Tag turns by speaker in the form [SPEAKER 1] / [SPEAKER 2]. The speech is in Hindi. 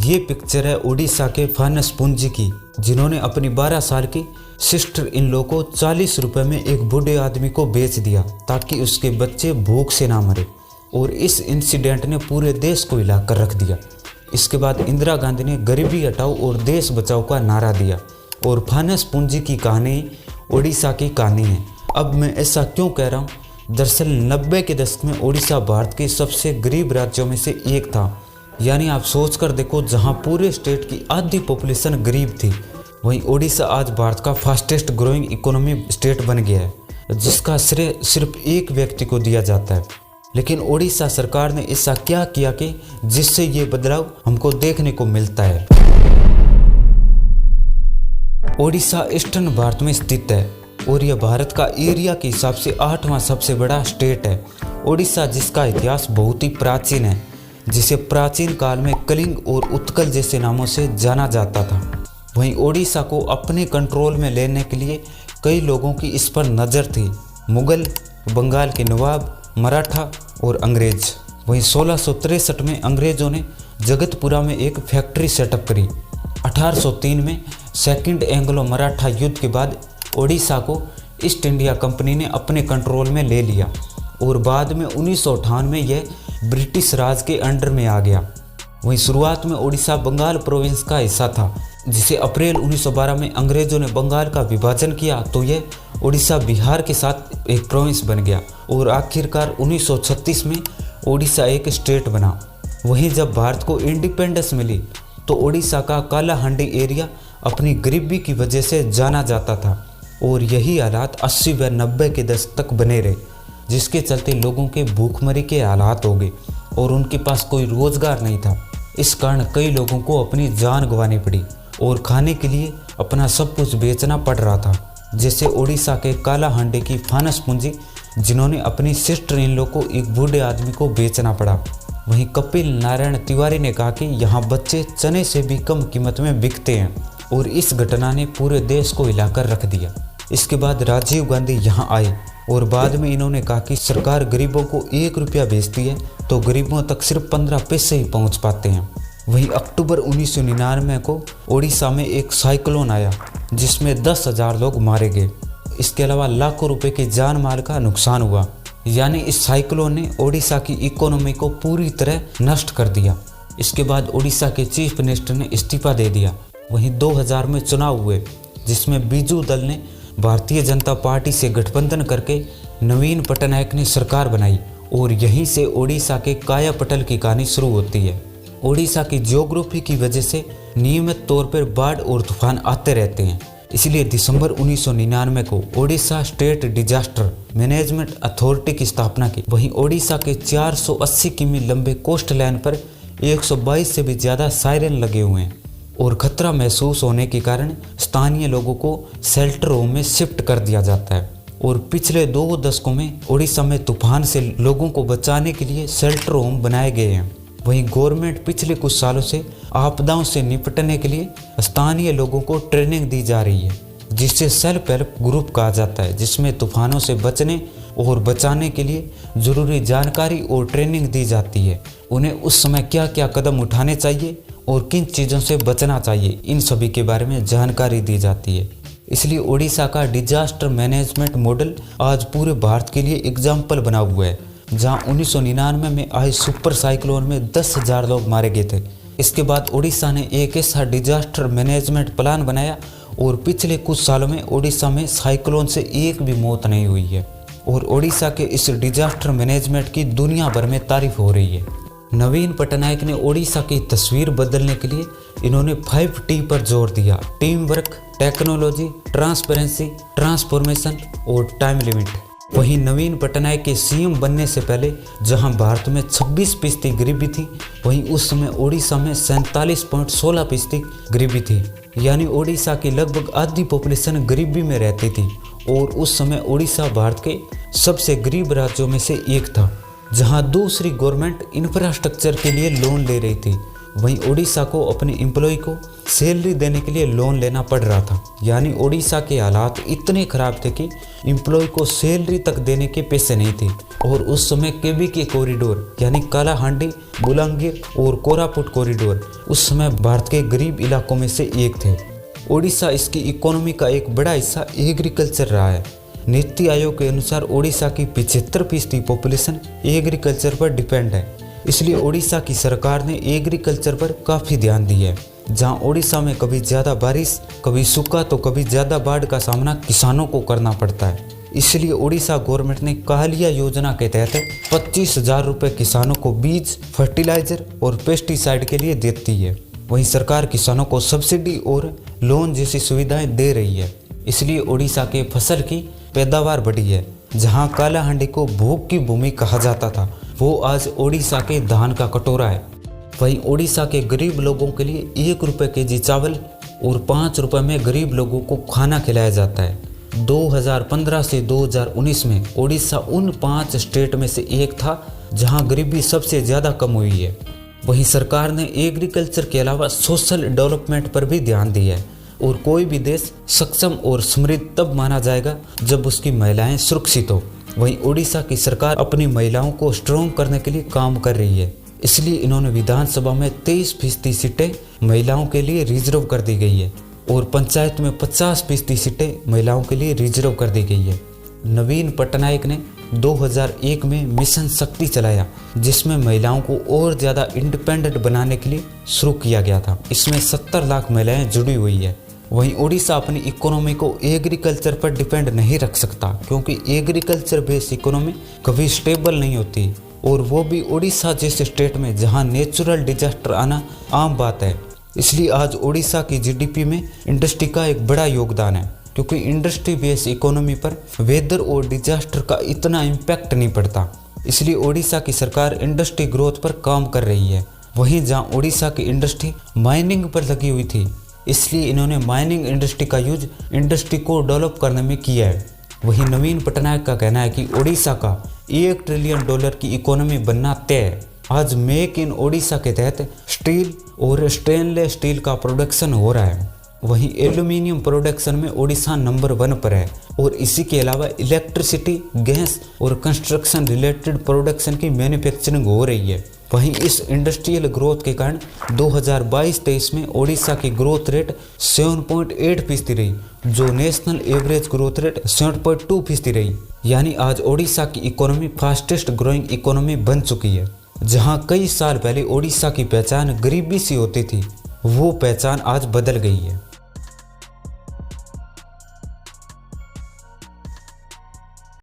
[SPEAKER 1] ये पिक्चर है उड़ीसा के फानस पुंजी की, जिन्होंने अपनी 12 साल की सिस्टर इन लॉ को 40 रुपए में एक बूढ़े आदमी को बेच दिया ताकि उसके बच्चे भूख से ना मरे। और इस इंसिडेंट ने पूरे देश को हिलाकर रख दिया। इसके बाद इंदिरा गांधी ने गरीबी हटाओ और देश बचाओ का नारा दिया। और फानस पुंजी की कहानी उड़ीसा की कहानी है। अब मैं ऐसा क्यों कह रहा हूँ? दरअसल 90 के दशक में उड़ीसा भारत के सबसे गरीब राज्यों में से एक था। यानी आप सोच कर देखो, जहाँ पूरे स्टेट की आधी पॉपुलेशन गरीब थी, वहीं उड़ीसा आज भारत का फास्टेस्ट ग्रोइंग इकोनॉमी स्टेट बन गया है, जिसका श्रेय सिर्फ एक व्यक्ति को दिया जाता है। लेकिन उड़ीसा सरकार ने ऐसा क्या किया कि जिससे ये बदलाव हमको देखने को मिलता है। उड़ीसा ईस्टर्न भारत में स्थित है और यह भारत का एरिया के हिसाब से 8वां सबसे बड़ा स्टेट है। उड़ीसा जिसका इतिहास बहुत ही प्राचीन है, जिसे प्राचीन काल में कलिंग और उत्कल जैसे नामों से जाना जाता था। वहीं उड़ीसा को अपने कंट्रोल में लेने के लिए कई लोगों की इस पर नज़र थी। मुगल, बंगाल के नवाब, मराठा और अंग्रेज। वहीं 1663 में अंग्रेजों ने जगतपुरा में एक फैक्ट्री सेटअप करी। 1803 में सेकंड एंग्लो मराठा युद्ध के बाद उड़ीसा को ईस्ट इंडिया कंपनी ने अपने कंट्रोल में ले लिया और बाद में 1958 में यह ब्रिटिश राज के अंडर में आ गया। वहीं शुरुआत में उड़ीसा बंगाल प्रोविंस का हिस्सा था, जिसे अप्रैल 1912 में अंग्रेजों ने बंगाल का विभाजन किया तो यह उड़ीसा बिहार के साथ एक प्रोविंस बन गया और आखिरकार 1936 में उड़ीसा एक स्टेट बना। वहीं जब भारत को इंडिपेंडेंस मिली तो उड़ीसा का कालाहांडी एरिया अपनी गरीबी की वजह से जाना जाता था और यही हालात 80 व 90 के दशक तक बने रहे, जिसके चलते लोगों के भूखमरी के हालात हो गए और उनके पास कोई रोजगार नहीं था। इस कारण कई लोगों को अपनी जान गंवानी पड़ी और खाने के लिए अपना सब कुछ बेचना पड़ रहा था। जैसे उड़ीसा के कालाहांडी की फानस पुंजी, जिन्होंने अपनी सिस्टर इन लॉ को एक बूढ़े आदमी को बेचना पड़ा। वहीं कपिल नारायण तिवारी ने कहा कि यहाँ बच्चे चने से भी कम कीमत में बिकते हैं और इस घटना ने पूरे देश को हिलाकर रख दिया। इसके बाद राजीव गांधी यहाँ आए और बाद में इन्होंने कहा कि सरकार गरीबों को 1 रुपया भेजती है तो गरीबों तक सिर्फ 15 पैसे ही पहुँच पाते हैं। वहीं अक्टूबर 1999 को उड़ीसा में एक साइक्लोन आया जिसमें 10,000 लोग मारे गए। इसके अलावा लाखों रुपए के जान माल का नुकसान हुआ। यानी इस साइक्लोन ने उड़ीसा की इकोनॉमी को पूरी तरह नष्ट कर दिया। इसके बाद उड़ीसा के चीफ मिनिस्टर ने इस्तीफा दे दिया। वहीं 2000 में चुनाव हुए, जिसमें बीजू दल ने भारतीय जनता पार्टी से गठबंधन करके नवीन पटनायक ने सरकार बनाई और यहीं से उड़ीसा के काया पटल की कहानी शुरू होती है। उड़ीसा की ज्योग्राफी की वजह से नियमित तौर पर बाढ़ और तूफान आते रहते हैं, इसलिए दिसंबर 1999 को Orissa state disaster management authority की स्थापना की। वहीं उड़ीसा के 480 किमी लंबे कोस्ट लाइन पर 122 से भी ज़्यादा सायरन लगे हुए हैं और खतरा महसूस होने के कारण स्थानीय लोगों को शेल्टर होम में शिफ्ट कर दिया जाता है। और पिछले 2 दशकों में उड़ीसा में तूफान से लोगों को बचाने के लिए शेल्टर होम बनाए गए हैं। वहीं गवर्नमेंट पिछले कुछ सालों से आपदाओं से निपटने के लिए स्थानीय लोगों को ट्रेनिंग दी जा रही है, जिसे सेल्फ हेल्प ग्रुप कहा जाता है, जिसमें तूफानों से बचने और बचाने के लिए ज़रूरी जानकारी और ट्रेनिंग दी जाती है। उन्हें उस समय क्या क्या कदम उठाने चाहिए और किन चीज़ों से बचना चाहिए, इन सभी के बारे में जानकारी दी जाती है। इसलिए उड़ीसा का डिजास्टर मैनेजमेंट मॉडल आज पूरे भारत के लिए एग्जाम्पल बना हुआ है, जहां 1999 में आए सुपर साइक्लोन में 10,000 लोग मारे गए थे। इसके बाद उड़ीसा ने एक ऐसा डिजास्टर मैनेजमेंट प्लान बनाया और पिछले कुछ सालों में उड़ीसा में साइक्लोन से एक भी मौत नहीं हुई है और उड़ीसा के इस डिजास्टर मैनेजमेंट की दुनिया भर में तारीफ हो रही है। नवीन पटनायक ने उड़ीसा की तस्वीर बदलने के लिए इन्होंने 5T पर जोर दिया: team work, technology, transparency, transformation और टाइम लिमिट। वहीं नवीन पटनायक के सीएम बनने से पहले जहां भारत में 26% गरीबी थी, वहीं उस समय उड़ीसा में 47.16% गरीबी थी। यानी उड़ीसा की लगभग आधी पॉपुलेशन गरीबी में रहती थी और उस समय उड़ीसा भारत के सबसे गरीब राज्यों में से एक था, जहां दूसरी गवर्नमेंट इंफ्रास्ट्रक्चर के लिए लोन ले रही थी वहीं ओडिशा को अपने एम्प्लॉय को सैलरी देने के लिए लोन लेना पड़ रहा था। यानी ओडिशा के हालात इतने खराब थे कि एम्प्लॉय को सैलरी तक देने के पैसे नहीं थे। और उस समय केबीके कॉरिडोर यानी कालाहांडी, बुलांगीर और कोरापुट कॉरिडोर उस समय भारत के गरीब इलाकों में से एक थे। ओडिशा इसकी इकोनॉमी का एक बड़ा हिस्सा एग्रीकल्चर रहा है। नीति आयोग के अनुसार ओडिशा की 75% पॉपुलेशन एग्रीकल्चर पर डिपेंड है। इसलिए ओडिशा की सरकार ने एग्रीकल्चर पर काफ़ी ध्यान दिया है। जहां ओडिशा में कभी ज़्यादा बारिश, कभी सूखा तो कभी ज़्यादा बाढ़ का सामना किसानों को करना पड़ता है। इसलिए ओडिशा गवर्नमेंट ने कालिया योजना के तहत 25,000 रुपये किसानों को बीज, फर्टिलाइजर और पेस्टिसाइड के लिए देती है। वहीं सरकार किसानों को सब्सिडी और लोन जैसी सुविधाएं दे रही है। इसलिए ओडिशा के फसल की पैदावार बढ़ी है। जहां कालाहांडी को भूख की भूमि कहा जाता था, वो आज ओडिशा के धान का कटोरा है। वहीं ओडिशा के गरीब लोगों के लिए 1 रुपये केजी चावल और 5 रुपये में गरीब लोगों को खाना खिलाया जाता है। 2015 से 2019 में ओडिशा उन 5 स्टेट में से एक था जहां गरीबी सबसे ज़्यादा कम हुई है। वहीं सरकार ने एग्रीकल्चर के अलावा सोशल डेवलपमेंट पर भी ध्यान दिया है। और कोई भी देश सक्षम और समृद्ध तब माना जाएगा जब उसकी महिलाएं सुरक्षित हो। वहीं ओडिशा की सरकार अपनी महिलाओं को स्ट्रॉन्ग करने के लिए काम कर रही है। इसलिए इन्होंने विधानसभा में 23% सीटें महिलाओं के लिए रिजर्व कर दी गई है और पंचायत में 50% सीटें महिलाओं के लिए रिजर्व कर दी गई है। नवीन पटनायक ने 2001 में मिशन शक्ति चलाया, जिसमें महिलाओं को और ज़्यादा इंडिपेंडेंट बनाने के लिए शुरू किया गया था। इसमें 70 लाख महिलाएं जुड़ी हुई है। वहीं ओडिशा अपनी इकोनॉमी को एग्रीकल्चर पर डिपेंड नहीं रख सकता, क्योंकि एग्रीकल्चर बेस्ड इकोनॉमी कभी स्टेबल नहीं होती, और वो भी ओडिशा जैसे स्टेट में जहां नेचुरल डिजास्टर आना आम बात है। इसलिए आज ओडिशा की जीडीपी में इंडस्ट्री का एक बड़ा योगदान है, क्योंकि इंडस्ट्री बेस्ड इकोनॉमी पर वेदर और डिजास्टर का इतना इम्पैक्ट नहीं पड़ता। इसलिए ओडिशा की सरकार इंडस्ट्री ग्रोथ पर काम कर रही है। वहीं जहां ओडिशा की इंडस्ट्री माइनिंग पर लगी हुई थी, इसलिए इन्होंने माइनिंग इंडस्ट्री का यूज इंडस्ट्री को डेवलप करने में किया है। वहीं नवीन पटनायक का कहना है कि ओडिशा का $1 ट्रिलियन की इकोनॉमी बनना तय है। आज मेक इन ओडिशा के तहत स्टील और स्टेनलेस स्टील का प्रोडक्शन हो रहा है। वहीं एल्यूमिनियम प्रोडक्शन में ओडिशा नंबर 1 पर है, और इसी के अलावा इलेक्ट्रिसिटी, गैस और कंस्ट्रक्शन रिलेटेड प्रोडक्शन की मैन्युफैक्चरिंग हो रही है। वहीं इस इंडस्ट्रियल ग्रोथ के कारण 2022-23 में ओडिशा की ग्रोथ रेट 7.8% रही, जो नेशनल एवरेज ग्रोथ रेट 7.2% रही। यानी आज ओडिशा की इकोनॉमी फास्टेस्ट ग्रोइंग इकोनॉमी बन चुकी है। जहां कई साल पहले ओडिशा की पहचान गरीबी से होती थी, वो पहचान आज बदल गई है।